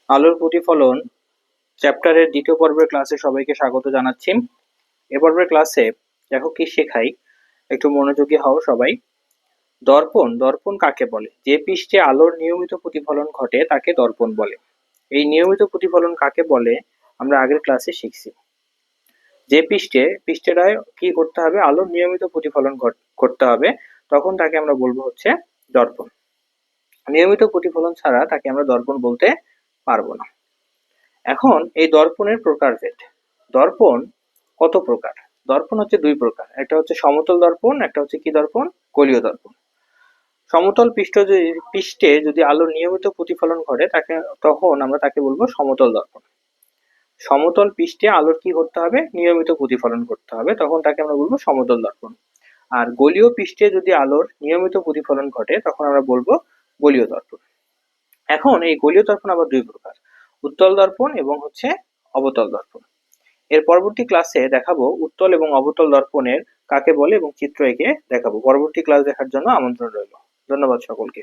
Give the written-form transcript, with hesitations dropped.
আলোর প্রতিফলন চ্যাপ্টারের দ্বিতীয় পর্বের ক্লাসে সবাইকে স্বাগত জানাচ্ছি। এ পর্বের ক্লাসে দেখো কি শেখাই, একটু মনোযোগী হও সবাই। দর্পণ দর্পণ কাকে বলে? যে পৃষ্ঠে আলোর নিয়মিত প্রতিফলন ঘটে তাকে দর্পণ বলে। এই নিয়মিত প্রতিফলন কাকে বলে আমরা আগের ক্লাসে শিখছি। যে পৃষ্ঠেটায় কি করতে হবে, আলোর নিয়মিত প্রতিফলন করতে হবে, তখন তাকে আমরা বলবো হচ্ছে দর্পণ। নিয়মিত প্রতিফলন ছাড়া তাকে আমরা দর্পণ বলতে পারবো না। এখন এই দর্পণের প্রকারভেদ। দর্পণ কত প্রকার? দর্পণ হচ্ছে দুই প্রকার, একটা হচ্ছে সমতল দর্পণ, একটা হচ্ছে কি দর্পণ? গোলীয় দর্পণ। সমতল পৃষ্ঠে যদি আলোর নিয়মিত প্রতিফলন ঘটে তখন আমরা তাকে বলবো সমতল দর্পণ। সমতল পৃষ্ঠে আলোর কি করতে হবে? নিয়মিত প্রতিফলন করতে হবে, তখন তাকে আমরা বলবো সমতল দর্পণ। আর গোলীয় পৃষ্ঠে যদি আলোর নিয়মিত প্রতিফলন ঘটে তখন আমরা বলবো গোলীয় দর্পণ। এখন এই গোলীয় দর্পণ আবার দুই প্রকার, উত্তল দর্পণ এবং হচ্ছে অবতল দর্পণ। এর পরবর্তী ক্লাসে দেখাবো উত্তল এবং অবতল দর্পণের কাকে বলে এবং চিত্র এঁকে দেখাবো। পরবর্তী ক্লাস দেখার জন্য আমন্ত্রণ রইল। ধন্যবাদ সকলকে।